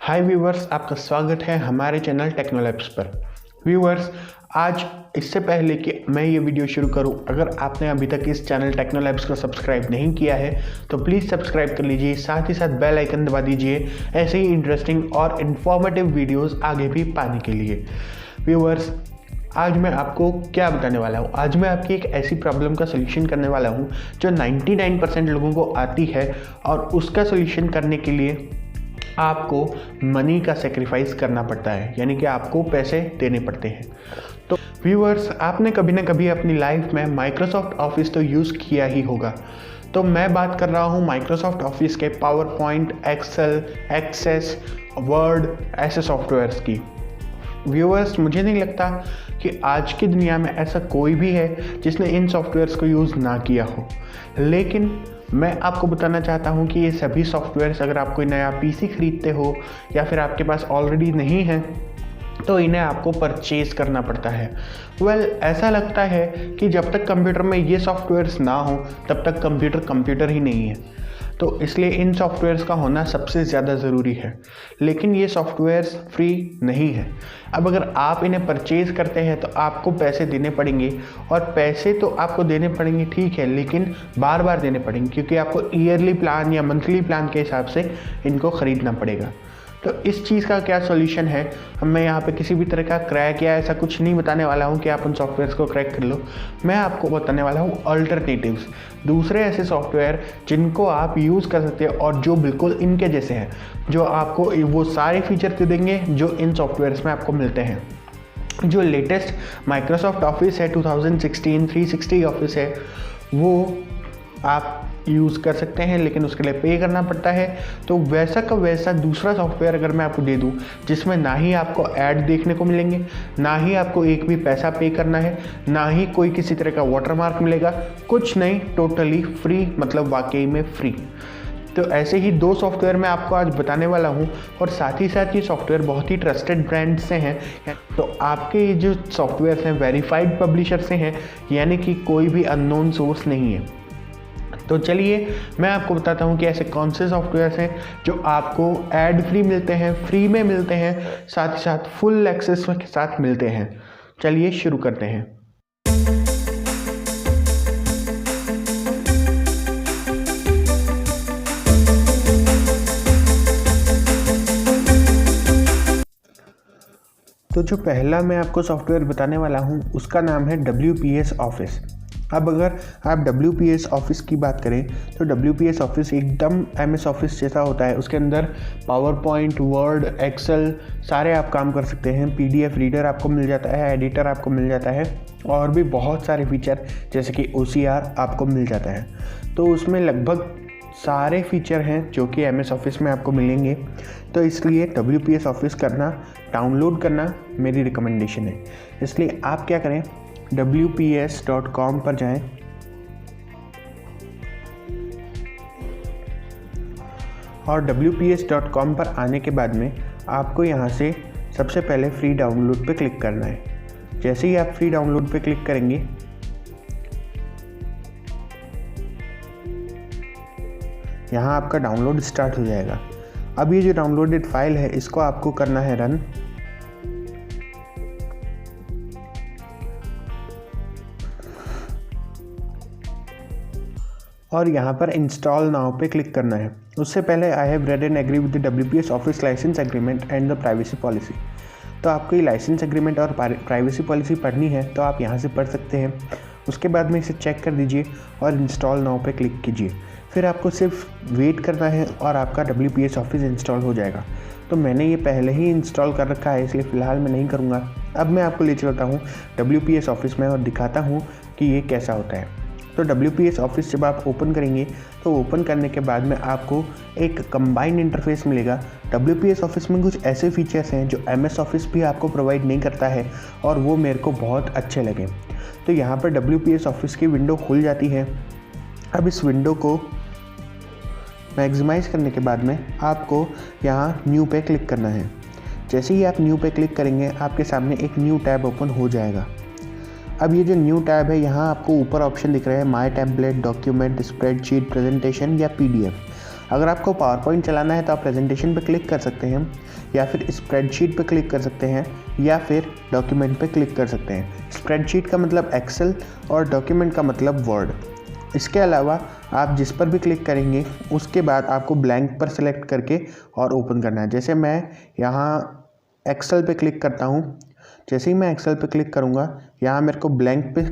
हाय viewers, आपका स्वागत है हमारे चैनल टेक्नोलैब्स पर। व्यूवर्स, आज इससे पहले कि मैं ये वीडियो शुरू करूं, अगर आपने अभी तक इस चैनल टेक्नोलैब्स को सब्सक्राइब नहीं किया है तो प्लीज़ सब्सक्राइब कर लीजिए, साथ ही साथ बेल आइकन दबा दीजिए ऐसे ही इंटरेस्टिंग और इन्फॉर्मेटिव वीडियोस आगे भी पाने के लिए। व्यूवर्स, आज मैं आपको क्या बताने वाला हूँ। आज मैं आपकी एक ऐसी प्रॉब्लम का सोल्यूशन करने वाला हूँ जो 99% लोगों को आती है और उसका सोल्यूशन करने के लिए आपको मनी का सेक्रीफाइस करना पड़ता है, यानी कि आपको पैसे देने पड़ते हैं। तो व्यूअर्स, आपने कभी ना कभी अपनी लाइफ में माइक्रोसॉफ्ट ऑफिस तो यूज़ किया ही होगा। तो मैं बात कर रहा हूँ माइक्रोसॉफ्ट ऑफिस के power point, Excel, Access, Word ऐसे सॉफ्टवेयर्स की। व्यूअर्स, मुझे नहीं लगता कि आज की दुनिया में ऐसा कोई भी है जिसने इन सॉफ्टवेयर्स को यूज़ ना किया हो, लेकिन मैं आपको बताना चाहता हूं कि ये सभी सॉफ्टवेयर्स, अगर आप कोई नया पीसी खरीदते हो या फिर आपके पास ऑलरेडी नहीं है तो इन्हें आपको परचेज़ करना पड़ता है। ऐसा लगता है कि जब तक कंप्यूटर में ये सॉफ्टवेयर्स ना हो तब तक कंप्यूटर ही नहीं है, तो इसलिए इन सॉफ्टवेयर्स का होना सबसे ज़्यादा ज़रूरी है। लेकिन ये सॉफ्टवेयर्स फ्री नहीं है। अब अगर आप इन्हें परचेज़ करते हैं तो आपको पैसे देने पड़ेंगे, और पैसे तो आपको देने पड़ेंगे ठीक है, लेकिन बार बार देने पड़ेंगे क्योंकि आपको ईयरली प्लान या मंथली प्लान के हिसाब से इनको ख़रीदना पड़ेगा। तो इस चीज़ का क्या सॉल्यूशन है? मैं यहाँ पे किसी भी तरह का क्रैक या ऐसा कुछ नहीं बताने वाला हूँ कि आप उन सॉफ्टवेयर्स को क्रैक कर लो। मैं आपको बताने वाला हूँ अल्टरनेटिव्स, दूसरे ऐसे सॉफ्टवेयर जिनको आप यूज़ कर सकते हैं और जो बिल्कुल इनके जैसे हैं, जो आपको वो सारे फीचर दे देंगे जो इन सॉफ्टवेयर्स में आपको मिलते हैं। जो लेटेस्ट माइक्रोसॉफ्ट ऑफिस है 2016 360 ऑफिस है, वो आप यूज़ कर सकते हैं, लेकिन उसके लिए पे करना पड़ता है। तो वैसा का वैसा दूसरा सॉफ्टवेयर अगर मैं आपको दे दूं जिसमें ना ही आपको ऐड देखने को मिलेंगे, ना ही आपको एक भी पैसा पे करना है, ना ही कोई किसी तरह का वाटरमार्क मिलेगा, कुछ नहीं, टोटली फ्री, मतलब वाकई में फ्री। तो ऐसे ही दो सॉफ्टवेयर मैं आपको आज बताने वाला हूं, और साथ ही साथ ये सॉफ्टवेयर बहुत ही ट्रस्टेड ब्रांड से हैं। तो आपके ये जो सॉफ्टवेयर हैं वेरीफाइड पब्लिशर से हैं, यानी कि कोई भी अननोन सोर्स नहीं है। तो चलिए मैं आपको बताता हूँ कि ऐसे कौन से सॉफ्टवेयर्स हैं जो आपको ऐड फ्री मिलते हैं, फ्री में मिलते हैं, साथ ही साथ फुल एक्सेस के साथ मिलते हैं। चलिए शुरू करते हैं। तो जो पहला मैं आपको सॉफ्टवेयर बताने वाला हूँ उसका नाम है WPS ऑफिस। अब अगर आप WPS ऑफिस की बात करें तो WPS ऑफिस एकदम MS ऑफिस जैसा होता है। उसके अंदर पावर पॉइंट, वर्ड, एक्सेल सारे आप काम कर सकते हैं। PDF रीडर आपको मिल जाता है, एडिटर आपको मिल जाता है, और भी बहुत सारे फीचर जैसे कि OCR आपको मिल जाता है। तो उसमें लगभग सारे फीचर हैं जो कि MS ऑफिस में आपको मिलेंगे। तो इसलिए WPS ऑफिस करना, डाउनलोड करना मेरी रिकमेंडेशन है। इसलिए आप क्या करें, wps.com पर जाएं, और wps.com पर आने के बाद में आपको यहाँ से सबसे पहले फ्री डाउनलोड पे क्लिक करना है। जैसे ही आप फ्री डाउनलोड पे क्लिक करेंगे, यहाँ आपका डाउनलोड स्टार्ट हो जाएगा। अब ये जो डाउनलोडेड फाइल है इसको आपको करना है रन। और यहाँ पर इंस्टॉल नाउ पे क्लिक करना है। उससे पहले I have read and agree with the WPS office license agreement and the privacy policy. तो आपको ये लाइसेंस एग्रीमेंट और प्राइवेसी पॉलिसी पढ़नी है तो आप यहाँ से पढ़ सकते हैं। उसके बाद में इसे चेक कर दीजिए और इंस्टॉल नाउ पे क्लिक कीजिए। फिर आपको सिर्फ वेट करना है और आपका WPS ऑफिस इंस्टॉल हो जाएगा। तो मैंने ये पहले ही इंस्टॉल कर रखा है, इसलिए फ़िलहाल मैं नहीं करूँगा। अब मैं आपको ले चलता हूँ WPS ऑफिस में और दिखाता हूँ कि ये कैसा होता है। तो WPS ऑफिस जब आप ओपन करेंगे तो ओपन करने के बाद में आपको एक कंबाइंड इंटरफेस मिलेगा। WPS ऑफिस में कुछ ऐसे फीचर्स हैं जो MS ऑफिस भी आपको प्रोवाइड नहीं करता है, और वो मेरे को बहुत अच्छे लगे। तो यहाँ पर WPS ऑफिस की विंडो खुल जाती है। अब इस विंडो को मैक्सिमाइज़ करने के बाद में आपको यहाँ न्यू पे क्लिक करना है। जैसे ही आप न्यू पे क्लिक करेंगे आपके सामने एक न्यू टैब ओपन हो जाएगा। अब ये जो न्यू टैब है, यहाँ आपको ऊपर ऑप्शन दिख रहा है my template, document, spreadsheet, presentation या PDF। अगर आपको पावर पॉइंट चलाना है तो आप प्रेजेंटेशन पे क्लिक कर सकते हैं, या फिर स्प्रेडशीट पे क्लिक कर सकते हैं, या फिर डॉक्यूमेंट पे क्लिक कर सकते हैं। स्प्रेडशीट का मतलब एक्सेल और डॉक्यूमेंट का मतलब वर्ड। इसके अलावा आप जिस पर भी क्लिक करेंगे उसके बाद आपको ब्लैंक पर सेलेक्ट करके और ओपन करना है। जैसे मैं यहाँ एक्सेल पे क्लिक करता हूँ, जैसे ही मैं एक्सेल पे क्लिक करूँगा यहाँ मेरे को ब्लैंक पे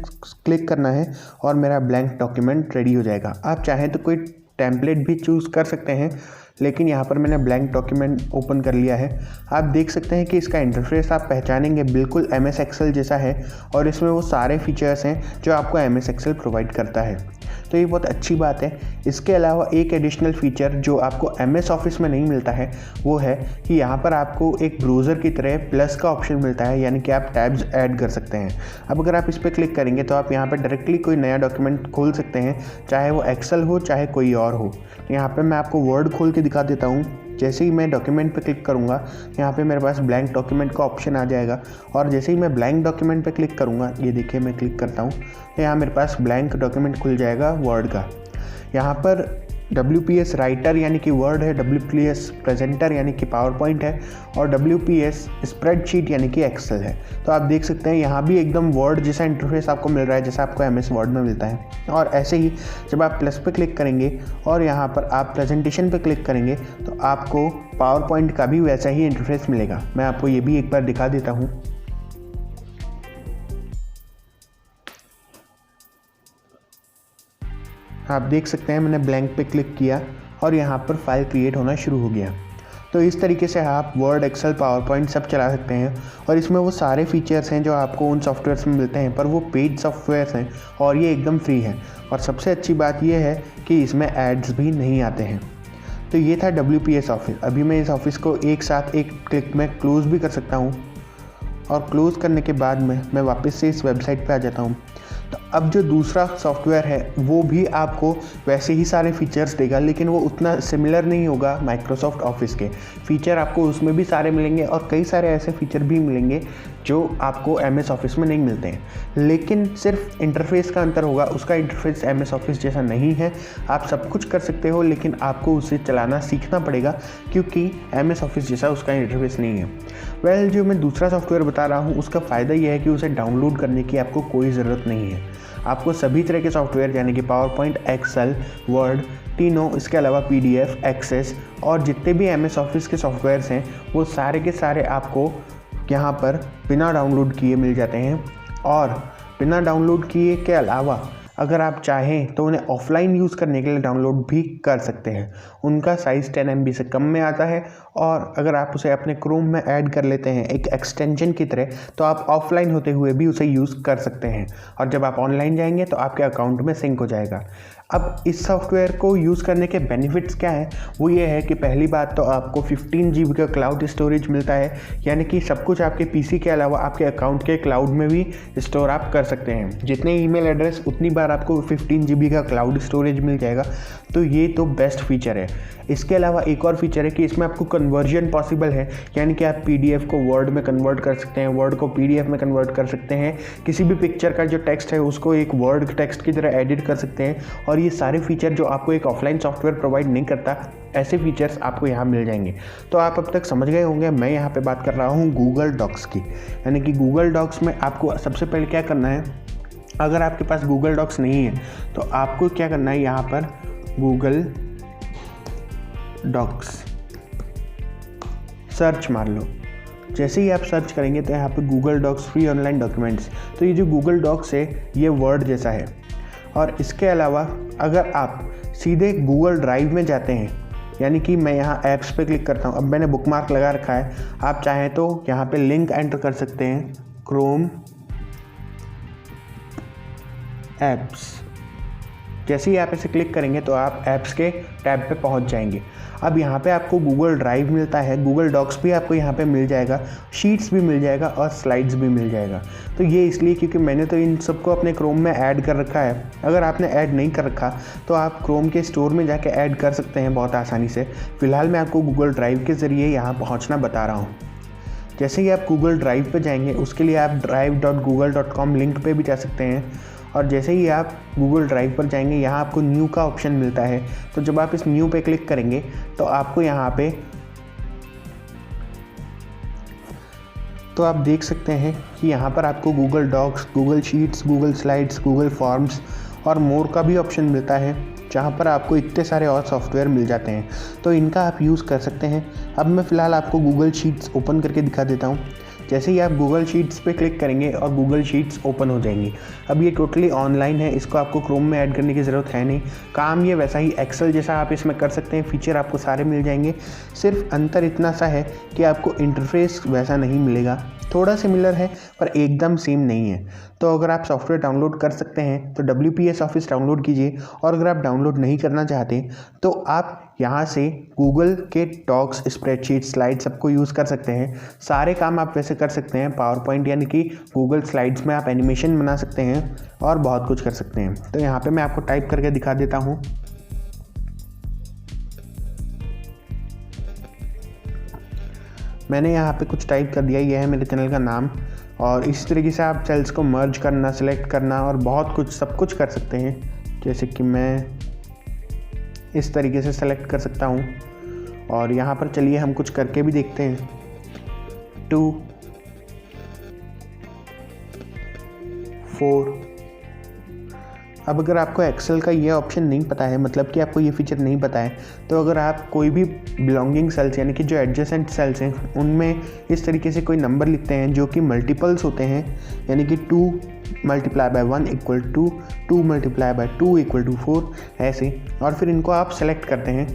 क्लिक करना है और मेरा ब्लैंक डॉक्यूमेंट रेडी हो जाएगा। आप चाहें तो कोई टेम्पलेट भी चूज़ कर सकते हैं, लेकिन यहाँ पर मैंने ब्लैंक डॉक्यूमेंट ओपन कर लिया है। आप देख सकते हैं कि इसका इंटरफेस आप पहचानेंगे बिल्कुल MS एक्सेल जैसा है और इसमें वो सारे फीचर्स हैं जो आपको MS एक्सेल प्रोवाइड करता है, तो ये बहुत अच्छी बात है। इसके अलावा एक एडिशनल फीचर जो आपको MS ऑफिस में नहीं मिलता है वो है कि यहाँ पर आपको एक ब्राउज़र की तरह प्लस का ऑप्शन मिलता है, यानी कि आप टैब्स ऐड कर सकते हैं। अब अगर आप इस पर क्लिक करेंगे तो आप यहाँ पर डायरेक्टली कोई नया डॉक्यूमेंट खोल सकते हैं, चाहे वो एक्सेल हो चाहे कोई और हो। यहाँ पर मैं आपको वर्ड खोल के दिखा देता हूँ। जैसे ही मैं डॉक्यूमेंट पे क्लिक करूँगा यहाँ पे मेरे पास ब्लैंक डॉक्यूमेंट का ऑप्शन आ जाएगा, और जैसे ही मैं ब्लैंक डॉक्यूमेंट पे क्लिक करूँगा, ये देखिए मैं क्लिक करता हूँ तो यहाँ मेरे पास ब्लैंक डॉक्यूमेंट खुल जाएगा वर्ड का। यहाँ पर WPS राइटर यानी कि वर्ड है, WPS प्रेजेंटर यानी कि पावर पॉइंट है, और WPS स्प्रेडशीट यानी कि एक्सेल है। तो आप देख सकते हैं यहाँ भी एकदम वर्ड जैसा इंटरफेस आपको मिल रहा है जैसा आपको MS वर्ड में मिलता है। और ऐसे ही जब आप प्लस पे क्लिक करेंगे और यहाँ पर आप प्रेजेंटेशन पे क्लिक करेंगे तो आपको पावर पॉइंट का भी वैसा ही इंटरफेस मिलेगा। मैं आपको ये भी एक बार दिखा देता हूँ। आप देख सकते हैं मैंने ब्लैंक पे क्लिक किया और यहाँ पर फाइल क्रिएट होना शुरू हो गया। तो इस तरीके से आप वर्ड, एक्सेल, पावर पॉइंट सब चला सकते हैं, और इसमें वो सारे फीचर्स हैं जो आपको उन सॉफ्टवेयर्स में मिलते हैं, पर वो पेड सॉफ्टवेयर्स हैं और ये एकदम फ्री है। और सबसे अच्छी बात ये है कि इसमें एड्स भी नहीं आते हैं। तो ये था WPS ऑफिस। अभी मैं इस ऑफिस को एक साथ एक क्लिक में क्लोज़ भी कर सकता हूँ, और क्लोज़ करने के बाद में मैं वापस से इस वेबसाइट पे आ जाता हूँ। तो अब जो दूसरा सॉफ्टवेयर है वो भी आपको वैसे ही सारे फीचर्स देगा, लेकिन वो उतना सिमिलर नहीं होगा माइक्रोसॉफ्ट ऑफिस के। फीचर आपको उसमें भी सारे मिलेंगे और कई सारे ऐसे फीचर भी मिलेंगे जो आपको MS ऑफिस में नहीं मिलते हैं, लेकिन सिर्फ इंटरफेस का अंतर होगा। उसका इंटरफेस MS ऑफिस जैसा नहीं है। आप सब कुछ कर सकते हो, लेकिन आपको उसे चलाना सीखना पड़ेगा, क्योंकि MS ऑफिस जैसा उसका इंटरफेस नहीं है। जो मैं दूसरा सॉफ्टवेयर बता रहा हूँ उसका फ़ायदा यह है कि उसे डाउनलोड करने की आपको कोई ज़रूरत नहीं है। आपको सभी तरह के सॉफ्टवेयर यानी कि पावर पॉइंट, एक्सेल, वर्ड, तीनों, इसके अलावा PDF, एक्सेस और जितने भी MS ऑफिस के सॉफ्टवेयर्स हैं वो सारे के सारे आपको यहाँ पर बिना डाउनलोड किए मिल जाते हैं। और बिना डाउनलोड किए के अलावा अगर आप चाहें तो उन्हें ऑफलाइन यूज़ करने के लिए डाउनलोड भी कर सकते हैं। उनका साइज़ 10 MB से कम में आता है, और अगर आप उसे अपने क्रोम में ऐड कर लेते हैं एक एक्सटेंशन की तरह, तो आप ऑफलाइन होते हुए भी उसे यूज़ कर सकते हैं, और जब आप ऑनलाइन जाएंगे तो आपके अकाउंट में सिंक हो जाएगा। अब इस सॉफ्टवेयर को यूज़ करने के बेनिफिट्स क्या हैं? वो ये है कि पहली बात तो आपको 15 GB का क्लाउड स्टोरेज मिलता है, यानी कि सब कुछ आपके PC के अलावा आपके अकाउंट के क्लाउड में भी स्टोर आप कर सकते हैं। जितने ईमेल एड्रेस उतनी बार आपको 15 GB का क्लाउड स्टोरेज मिल जाएगा। तो ये तो बेस्ट फीचर है। इसके अलावा एक और फीचर है कि इसमें आपको कन्वर्जन पॉसिबल है, यानी कि आप PDF को वर्ड में कन्वर्ट कर सकते हैं, वर्ड को PDF में कन्वर्ट कर सकते हैं, किसी भी पिक्चर का जो टेक्स्ट है उसको एक वर्ड टेक्स्ट की तरह एडिट कर सकते हैं। और ये सारे फीचर जो आपको एक ऑफलाइन सॉफ्टवेयर प्रोवाइड नहीं करता, ऐसे फीचर्स आपको यहाँ मिल जाएंगे। तो आप अब तक समझ गए होंगे मैं यहाँ पे बात कर रहा हूँ गूगल डॉक्स की। यानी कि गूगल डॉक्स में आपको सबसे पहले क्या करना है, अगर आपके पास गूगल डॉक्स नहीं है तो आपको क्या करना है, यहाँ पर गूगल डॉक्स सर्च मार लो। जैसे ही आप सर्च करेंगे तो यहाँ पे Google docs free online documents, तो ये जो गूगल डॉक्स है ये वर्ड जैसा है। और इसके अलावा अगर आप सीधे गूगल ड्राइव में जाते हैं, यानी कि मैं यहाँ ऐप्स पे क्लिक करता हूँ, अब मैंने बुकमार्क लगा रखा है, आप चाहें तो यहाँ पे लिंक एंटर कर सकते हैं, क्रोम ऐप्स। जैसे ही आप इसे क्लिक करेंगे तो आप ऐप्स के टैब पे पहुँच जाएंगे। अब यहाँ पे आपको गूगल ड्राइव मिलता है, गूगल डॉक्स भी आपको यहाँ पे मिल जाएगा, शीट्स भी मिल जाएगा और स्लाइड्स भी मिल जाएगा। तो ये इसलिए क्योंकि मैंने तो इन सबको अपने क्रोम में ऐड कर रखा है। अगर आपने ऐड नहीं कर रखा तो आप क्रोम के स्टोर में जाके ऐड कर सकते हैं बहुत आसानी से। फ़िलहाल मैं आपको गूगल ड्राइव के ज़रिए यहाँ पहुँचना बता रहा हूँ। जैसे ही आप गूगल ड्राइव पे जाएंगे उसके लिए आप drive.google.com लिंक पे भी जा सकते हैं, और जैसे ही आप गूगल ड्राइव पर जाएंगे यहाँ आपको न्यू का ऑप्शन मिलता है। तो जब आप इस न्यू पे क्लिक करेंगे तो आपको यहाँ पे तो आप देख सकते हैं कि यहाँ पर आपको Google docs, Google sheets, Google slides, Google forms और मोर का भी ऑप्शन मिलता है, जहाँ पर आपको इतने सारे और सॉफ्टवेयर मिल जाते हैं। तो इनका आप यूज़ कर सकते हैं। अब मैं फ़िलहाल आपको गूगल शीट्स ओपन करके दिखा देता हूँ। जैसे ही आप गूगल शीट्स पे क्लिक करेंगे और गूगल शीट्स ओपन हो जाएंगी। अब ये टोटली ऑनलाइन है, इसको आपको क्रोम में ऐड करने की ज़रूरत है नहीं। काम ये वैसा ही एक्सेल जैसा आप इसमें कर सकते हैं, फीचर आपको सारे मिल जाएंगे। सिर्फ अंतर इतना सा है कि आपको इंटरफेस वैसा नहीं मिलेगा, थोड़ा सिमिलर है पर एकदम सेम नहीं है। तो अगर आप सॉफ्टवेयर डाउनलोड कर सकते हैं तो WPS ऑफिस डाउनलोड कीजिए, और अगर आप डाउनलोड नहीं करना चाहते तो आप यहाँ से गूगल के डॉक्स, स्प्रेडशीट, स्लाइड सबको यूज़ कर सकते हैं। सारे काम आप वैसे कर सकते हैं। पावर पॉइंट यानी कि गूगल स्लाइड्स में आप एनिमेशन बना सकते हैं और बहुत कुछ कर सकते हैं। तो यहाँ पे मैं आपको टाइप करके दिखा देता हूँ। मैंने यहाँ पे कुछ टाइप कर दिया, यह है मेरे चैनल का नाम। और इस तरीके से आप सेल्स को मर्ज करना, सेलेक्ट करना और बहुत कुछ सब कुछ कर सकते हैं। जैसे कि मैं इस तरीके से सेलेक्ट कर सकता हूँ, और यहाँ पर चलिए हम कुछ करके भी देखते हैं। 2 4। अब अगर आपको एक्सेल का ये ऑप्शन नहीं पता है, मतलब कि आपको ये फीचर नहीं पता है, तो अगर आप कोई भी बिलोंगिंग सेल्स यानी कि जो एडजेसेंट सेल्स हैं उनमें इस तरीके से कोई नंबर लिखते हैं जो कि मल्टीपल्स होते हैं, यानी कि 2 × 1 = 2, 2 × 2 = 4, ऐसे, और फिर इनको आप सेलेक्ट करते हैं।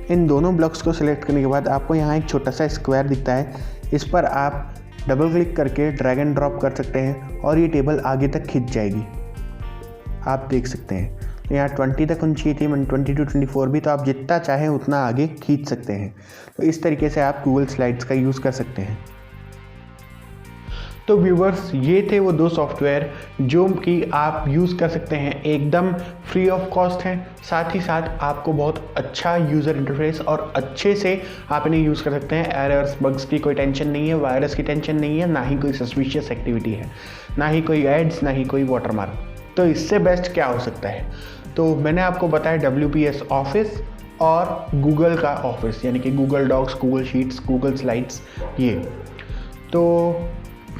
इन दोनों ब्लॉक्स को सिलेक्ट करने के बाद आपको यहाँ एक छोटा सा स्क्वायर दिखता है, इस पर आप डबल क्लिक करके ड्रैग एंड ड्रॉप कर सकते हैं और ये टेबल आगे तक खिंच जाएगी। आप देख सकते हैं तो यहाँ 20 तक होनी चाहिए थी, 20 to 24 भी, तो आप जितना चाहें उतना आगे खींच सकते हैं। तो इस तरीके से आप गूगल स्लाइड्स का यूज़ कर सकते हैं। तो व्यूवर्स, ये थे वो 2 सॉफ्टवेयर जो कि आप यूज़ कर सकते हैं, एकदम फ्री ऑफ कॉस्ट हैं। साथ ही साथ आपको बहुत अच्छा यूज़र इंटरफेस और अच्छे से आप इन्हें यूज़ कर सकते हैं। एरर्स, बग्स की कोई टेंशन नहीं है, वायरस की टेंशन नहीं है, ना ही कोई सस्पिशियस एक्टिविटी है, ना ही कोई एड्स, ना ही कोई वाटरमार्क। तो इससे बेस्ट क्या हो सकता है? तो मैंने आपको बताया WPS ऑफिस और गूगल का ऑफिस, यानी कि Google docs, Google sheets, Google slides. ये तो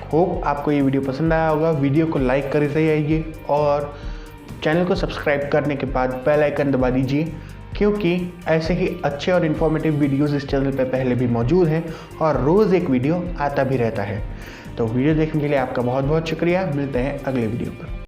होप आपको ये वीडियो पसंद आया होगा। वीडियो को लाइक करते जाइए और चैनल को सब्सक्राइब करने के बाद बेल आइकन दबा दीजिए, क्योंकि ऐसे ही अच्छे और इन्फॉर्मेटिव वीडियोस इस चैनल पर पहले भी मौजूद हैं और रोज़ एक वीडियो आता भी रहता है। तो वीडियो देखने के लिए आपका बहुत बहुत शुक्रिया। मिलते हैं अगले वीडियो पर।